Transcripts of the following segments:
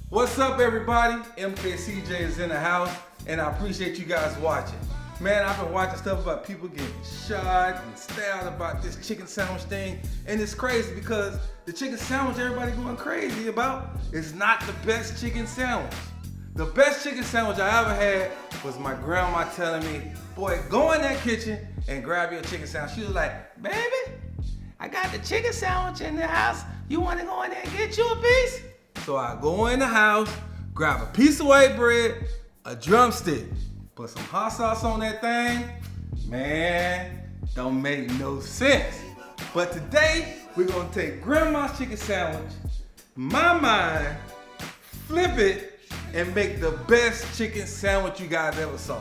What's up, everybody? MKCJ is in the house, and I appreciate you guys watching. Man, I've been watching stuff about people getting shot and stabbed about this chicken sandwich thing, and it's crazy because the chicken sandwich everybody going crazy about is not the best chicken sandwich. The best chicken sandwich I ever had was my grandma telling me, boy, go in that kitchen and grab your chicken sandwich. She was like, baby, I got the chicken sandwich in the house. You want to go in there and get you a piece? So I go in the house, grab a piece of white bread, a drumstick, put some hot sauce on that thing. Man, don't make no sense. But today, we're gonna take grandma's chicken sandwich, my mind, flip it, and make the best chicken sandwich you guys ever saw.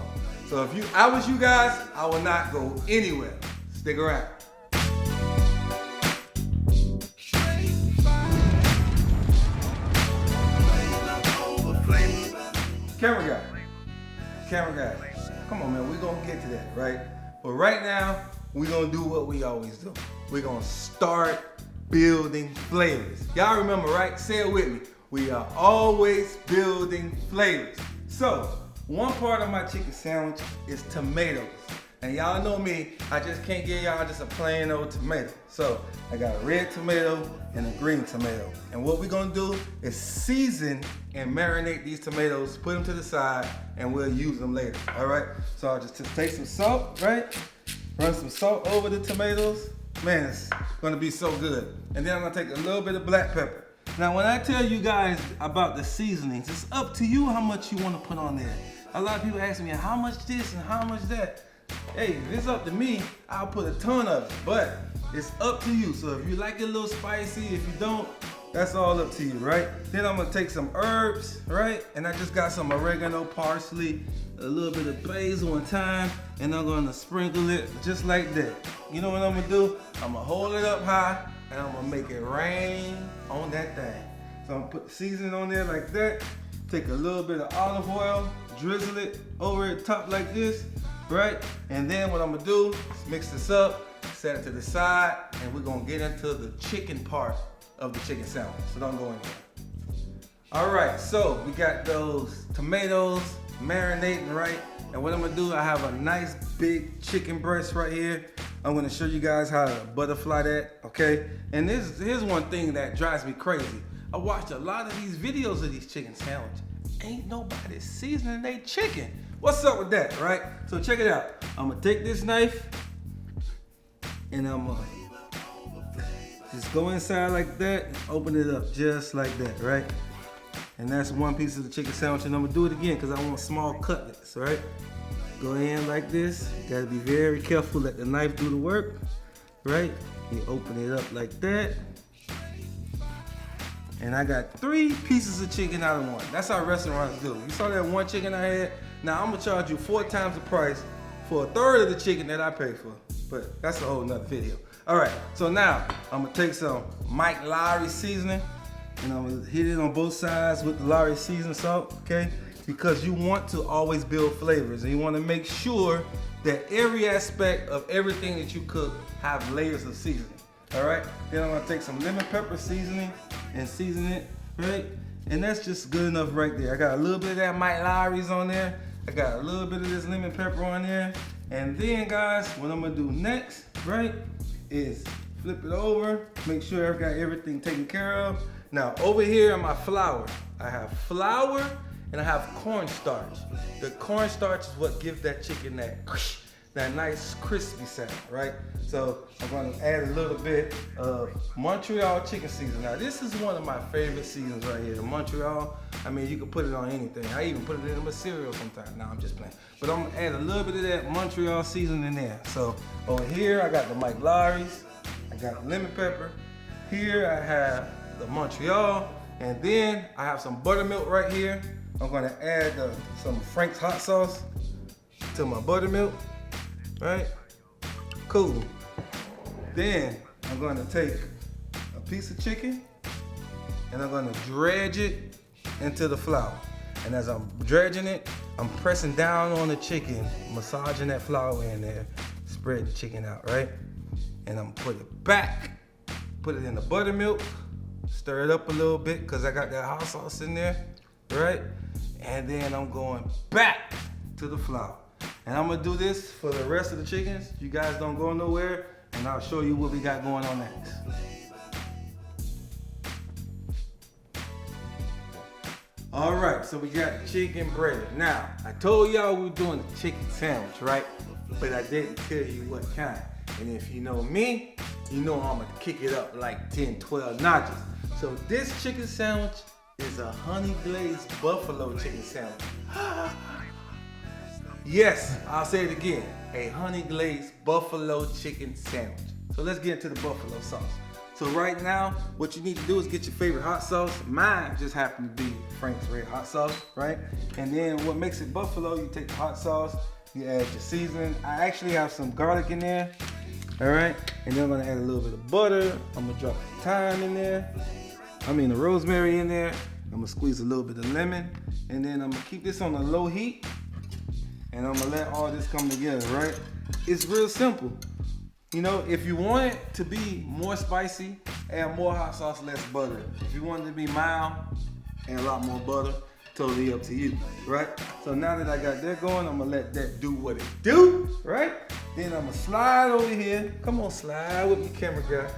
So if I was you guys, I would not go anywhere. Stick around. Camera guy, come on man, we're gonna get to that, right? But right now, we're gonna do what we always do. We're gonna start building flavors. Y'all remember, right? Say it with me. We are always building flavors. So, one part of my chicken sandwich is tomatoes. And y'all know me, I just can't give y'all just a plain old tomato. So, I got a red tomato and a green tomato. And what we're gonna do is season and marinate these tomatoes, put them to the side, and we'll use them later, all right? So I'll just take some salt, right? Run some salt over the tomatoes. Man, it's gonna be so good. And then I'm gonna take a little bit of black pepper. Now, when I tell you guys about the seasonings, it's up to you how much you wanna put on there. A lot of people ask me, how much this and how much that? Hey, if it's up to me, I'll put a ton of it, but it's up to you. So if you like it a little spicy, if you don't, that's all up to you, right? Then I'm gonna take some herbs, right? And I just got some oregano, parsley, a little bit of basil and thyme, and I'm gonna sprinkle it just like that. You know what I'm gonna do? I'm gonna hold it up high, and I'm gonna make it rain on that thing. So I'm gonna put the seasoning on there like that, take a little bit of olive oil, drizzle it over the top like this, right? And then what I'm gonna do is mix this up, set it to the side, and we're gonna get into the chicken part of the chicken sandwich. So don't go in there. All right, so we got those tomatoes marinating, right? And what I'm gonna do, I have a nice big chicken breast right here. I'm gonna show you guys how to butterfly that, okay? And here's one thing that drives me crazy. I watched a lot of these videos of these chicken sandwiches. Ain't nobody seasoning their chicken. What's up with that, right? So check it out. I'm gonna take this knife and I'm gonna just go inside like that and open it up just like that, right? And that's one piece of the chicken sandwich, and I'm gonna do it again because I want small cutlets, right? Go in like this. You gotta be very careful, let the knife do the work, right? You open it up like that. And I got 3 pieces of chicken out of one. That's how restaurants do. You saw that one chicken I had? Now I'm gonna charge you 4 times the price for a third of the chicken that I paid for. But that's a whole nother video. All right, so now I'm gonna take some Mike Lowry seasoning and I'm gonna hit it on both sides with the Lowry seasoning salt, okay? Because you want to always build flavors and you wanna make sure that every aspect of everything that you cook have layers of seasoning, all right? Then I'm gonna take some lemon pepper seasoning and season it, right? And that's just good enough right there. I got a little bit of that Mike Lowry's on there. I got a little bit of this lemon pepper on there. And then guys, what I'm gonna do next, right, is flip it over, make sure I've got everything taken care of. Now over here in my flour, I have flour and I have cornstarch. The cornstarch is what gives that chicken that nice crispy sound, right? So I'm gonna add a little bit of Montreal chicken seasoning. Now this is one of my favorite seasons right here, the Montreal. I mean, you can put it on anything. I even put it in my cereal sometimes. No, I'm just playing. But I'm gonna add a little bit of that Montreal seasoning in there. So over here, I got the Mike Lowry's, I got the lemon pepper. Here I have the Montreal, and then I have some buttermilk right here. I'm gonna add some Frank's hot sauce to my buttermilk. Right? Cool. Then I'm gonna take a piece of chicken and I'm gonna dredge it into the flour. And as I'm dredging it, I'm pressing down on the chicken, massaging that flour in there, spread the chicken out, right? And I'm gonna put it back, put it in the buttermilk, stir it up a little bit because I got that hot sauce in there, right? And then I'm going back to the flour. And I'm gonna do this for the rest of the chickens. You guys don't go nowhere, and I'll show you what we got going on next. All right, so we got the chicken breaded. Now, I told y'all we were doing the chicken sandwich, right? But I didn't tell you what kind. And if you know me, you know I'm gonna kick it up like 10, 12 notches. So this chicken sandwich is a honey glazed buffalo chicken sandwich. Yes, I'll say it again. A honey glazed buffalo chicken sandwich. So let's get into the buffalo sauce. So right now, what you need to do is get your favorite hot sauce. Mine just happened to be Frank's Red Hot Sauce, right? And then what makes it buffalo, you take the hot sauce, you add your seasoning. I actually have some garlic in there, all right? And then I'm gonna add a little bit of butter. I'm gonna drop the thyme in there. The rosemary in there. I'm gonna squeeze a little bit of lemon. And then I'm gonna keep this on a low heat. And I'm gonna let all this come together, right? It's real simple. You know, if you want it to be more spicy, add more hot sauce, less butter. If you want it to be mild, add a lot more butter. Totally up to you, right? So now that I got that going, I'm gonna let that do what it do, right? Then I'm gonna slide over here. Come on, slide with me, camera guy.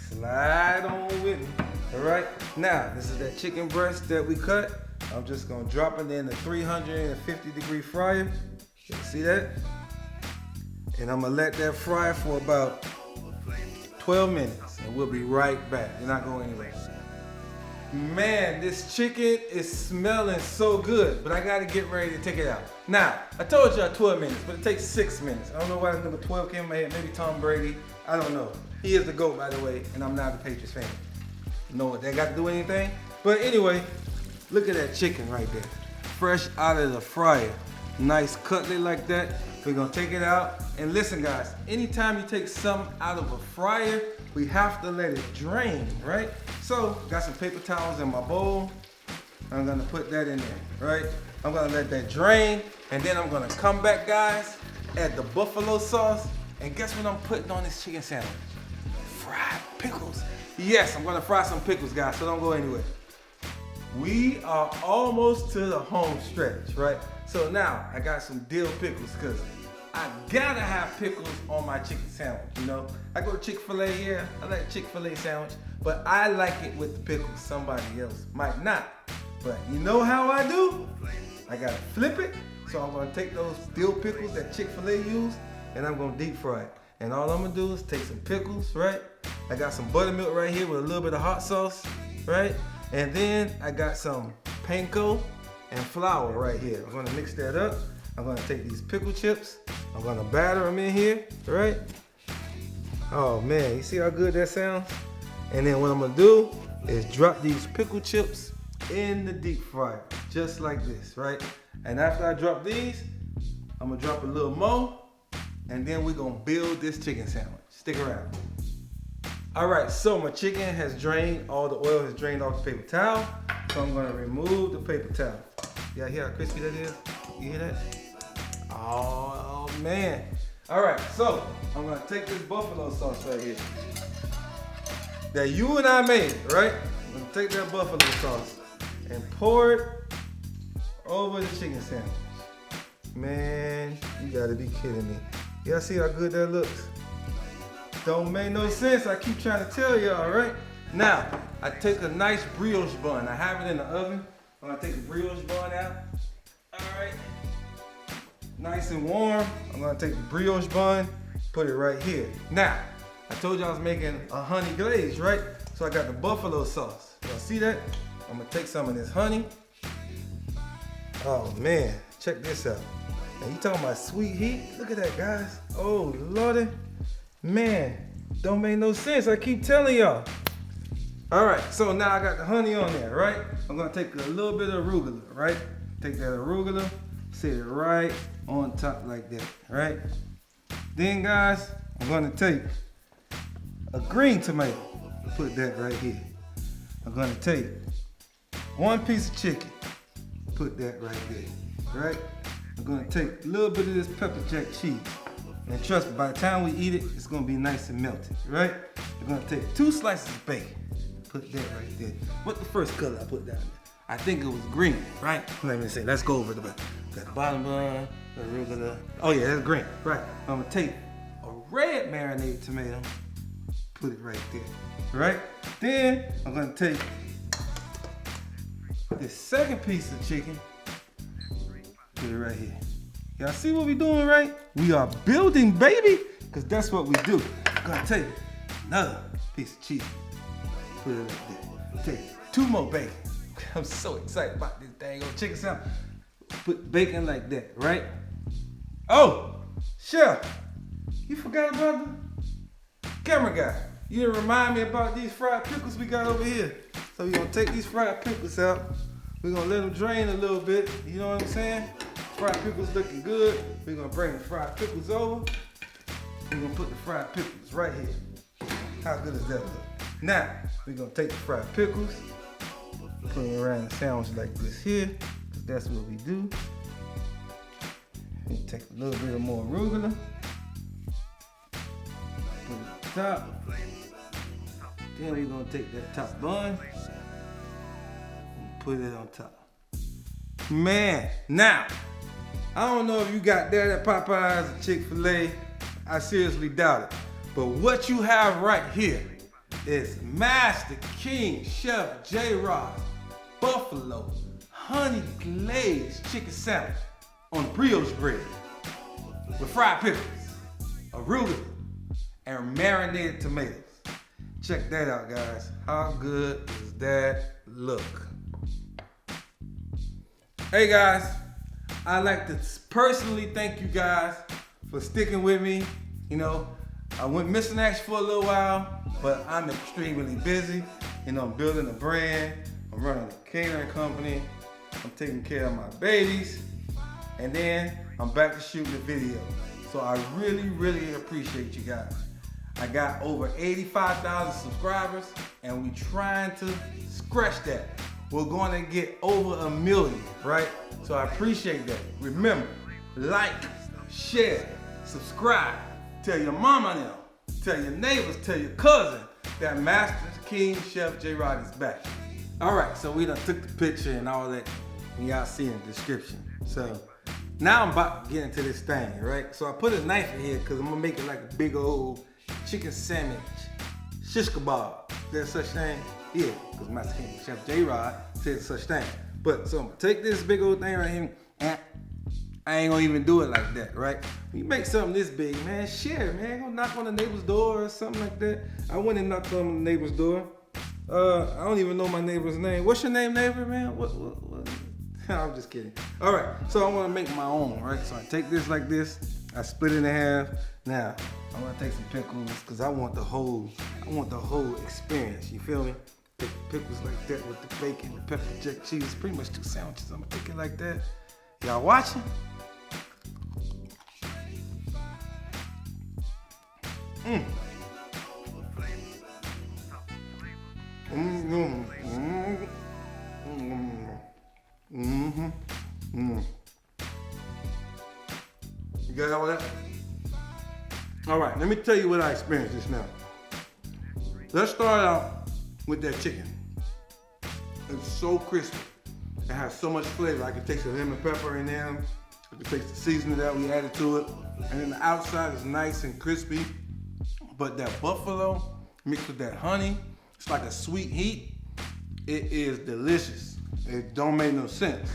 Slide on with me, all right? Now, this is that chicken breast that we cut. I'm just gonna drop it in the 350-degree fryer. You see that? And I'm gonna let that fry for about 12 minutes, and we'll be right back. You're not going anywhere. Man, this chicken is smelling so good, but I gotta get ready to take it out. Now, I told y'all 12 minutes, but it takes 6 minutes. I don't know why the number 12 came in my head, maybe Tom Brady, I don't know. He is the GOAT, by the way, and I'm not a Patriots fan. You know what that got to do anything? But anyway, look at that chicken right there. Fresh out of the fryer. Nice cutlet like that. We're gonna take it out. And listen guys, anytime you take something out of a fryer, we have to let it drain, right? So, got some paper towels in my bowl. I'm gonna put that in there, right? I'm gonna let that drain, and then I'm gonna come back, guys, add the buffalo sauce, and guess what I'm putting on this chicken sandwich? Fried pickles. Yes, I'm gonna fry some pickles, guys, so don't go anywhere. We are almost to the home stretch, right? So now, I got some dill pickles, because I gotta have pickles on my chicken sandwich, you know? I go to Chick-fil-A, yeah, I like Chick-fil-A sandwich, but I like it with the pickles. Somebody else might not. But you know how I do? I gotta flip it. So I'm gonna take those dill pickles that Chick-fil-A use, and I'm gonna deep fry it. And all I'm gonna do is take some pickles, right? I got some buttermilk right here with a little bit of hot sauce, right? And then I got some panko and flour right here. I'm gonna mix that up. I'm gonna take these pickle chips. I'm gonna batter them in here, right? Oh man, you see how good that sounds? And then what I'm gonna do is drop these pickle chips in the deep fryer, just like this, right? And after I drop these, I'm gonna drop a little more, and then we're gonna build this chicken sandwich. Stick around. All right, so my chicken has drained, all the oil has drained off the paper towel. So I'm gonna remove the paper towel. Y'all hear how crispy that is? You hear that? Oh man. All right, so I'm gonna take this buffalo sauce right here that you and I made, right? I'm gonna take that buffalo sauce and pour it over the chicken sandwich. Man, you gotta be kidding me. Y'all see how good that looks? Don't make no sense, I keep trying to tell y'all, right? Now, I take a nice brioche bun. I have it in the oven. I'm gonna take the brioche bun out. All right. Nice and warm. I'm gonna take the brioche bun, put it right here. Now, I told you I was making a honey glaze, right? So I got the buffalo sauce. Y'all see that? I'm gonna take some of this honey. Oh man, check this out. Now you talking about sweet heat? Look at that, guys. Oh lordy. Man, don't make no sense. I keep telling y'all. All right, so now I got the honey on there, right? I'm gonna take a little bit of arugula, right? Take that arugula, set it right on top like that, right? Then guys, I'm gonna take a green tomato, put that right here. I'm gonna take one piece of chicken, put that right there, right? I'm gonna take a little bit of this pepper jack cheese. And trust me, by the time we eat it, it's gonna be nice and melted, right? We're gonna take 2 slices of bacon, put that right there. What's the first color I put down there? I think it was green, right? Let me see. Let's go over the bottom bun, the arugula. Oh yeah, that's green, right? I'm gonna take a red marinated tomato, put it right there, right? Then I'm gonna take this second piece of chicken, put it right here. Y'all see what we doing, right? We are building, baby, because that's what we do. I'm gonna take another piece of cheese, put it right there. Take 2 more bacon. I'm so excited about this dang old chicken sandwich. Put bacon like that, right? Oh, chef, you forgot about the camera guy. You didn't remind me about these fried pickles we got over here. So we're gonna take these fried pickles out. We're gonna let them drain a little bit. You know what I'm saying? Fried pickles looking good. We're gonna bring the fried pickles over. We're gonna put the fried pickles right here. How good does that look? Now, we're gonna take the fried pickles, put them around the sandwich like this here, because that's what we do. And take a little bit of more arugula. Put it on top. Then we're gonna take that top bun and put it on top. Man, now, I don't know if you got that at Popeyes or Chick-fil-A. I seriously doubt it. But what you have right here is Master King Chef J-Rod's Buffalo Honey Glazed Chicken Sandwich on brioche bread with fried pickles, arugula, and marinated tomatoes. Check that out, guys. How good does that look? Hey guys, I'd like to personally thank you guys for sticking with me. You know, I went missing action for a little while, but I'm extremely busy. You know, I'm building a brand, I'm running a catering company, I'm taking care of my babies, and then I'm back to shooting a video. So I really, really appreciate you guys. I got over 85,000 subscribers, and we trying to scratch that. We're going to get over 1 million, right? So I appreciate that. Remember, like, share, subscribe. Tell your mama now, tell your neighbors, tell your cousin that Master King Chef J-Rod is back. All right, so we done took the picture and all that, and y'all see in the description. So now I'm about to get into this thing, right? So I put a knife in here because I'm gonna make it like a big old chicken sandwich, shish kebab. Is there such thing? Yeah, because Master King Chef J-Rod said such thing. But so I'm gonna take this big old thing right here, and I ain't gonna even do it like that, right? When you make something this big, man, share, man. Go knock on the neighbor's door or something like that. I went and knocked on the neighbor's door. I don't even know my neighbor's name. What's your name, neighbor, man? What? I'm just kidding. All right, so I wanna make my own, right? So I take this like this, I split it in half. Now, I'm gonna take some pickles, because I want the whole experience, you feel me? Take the pickles like that with the bacon, the pepper jack cheese, pretty much 2 sandwiches. I'm gonna take it like that. Y'all watching? You got all that? All right, let me tell you what I experienced just now. Let's start out with that chicken. It's so crispy. It has so much flavor. I can taste the lemon pepper in there. I can taste the seasoning that we added to it. And then the outside is nice and crispy. But that buffalo mixed with that honey, it's like a sweet heat. It is delicious. It don't make no sense.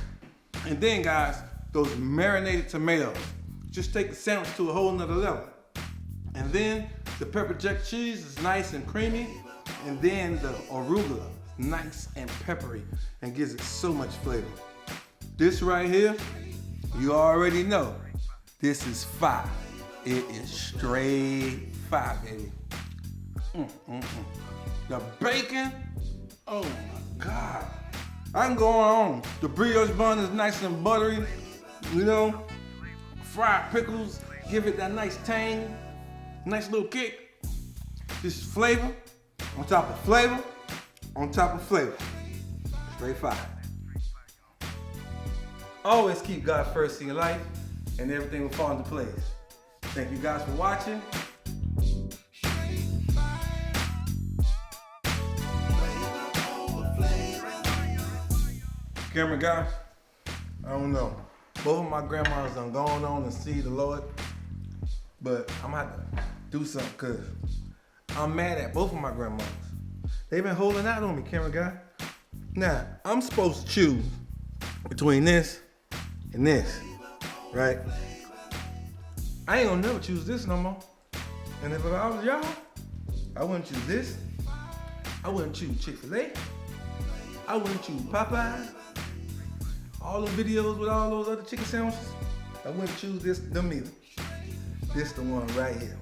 And then guys, those marinated tomatoes just take the sandwich to a whole nother level. And then the pepper jack cheese is nice and creamy. And then the arugula, nice and peppery, and gives it so much flavor. This right here, you already know, this is fire. It is straight fire, baby. The bacon, oh my God. I can go on. The brioche bun is nice and buttery, you know. Fried pickles give it that nice tang, nice little kick. This is flavor on top of flavor on top of flavor. Straight fire. Always keep God first in your life, and everything will fall into place. Thank you guys for watching. Camera guy, I don't know. Both of my grandmas done gone on to see the Lord, but I'm gonna have to do something because I'm mad at both of my grandmas. They've been holding out on me, camera guy. Now, I'm supposed to choose between this and this, right? I ain't gonna never choose this no more. And if I was y'all, I wouldn't choose this. I wouldn't choose Chick-fil-A. I wouldn't choose Popeye. All the videos with all those other chicken sandwiches, I wouldn't choose them either. This the one right here.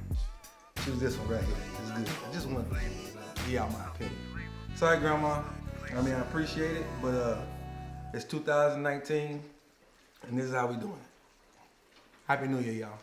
Choose this one right here. It's good. I just want to give y'all my opinion. Sorry, Grandma. I mean, I appreciate it, but it's 2019, and this is how we doing it. Happy New Year, y'all.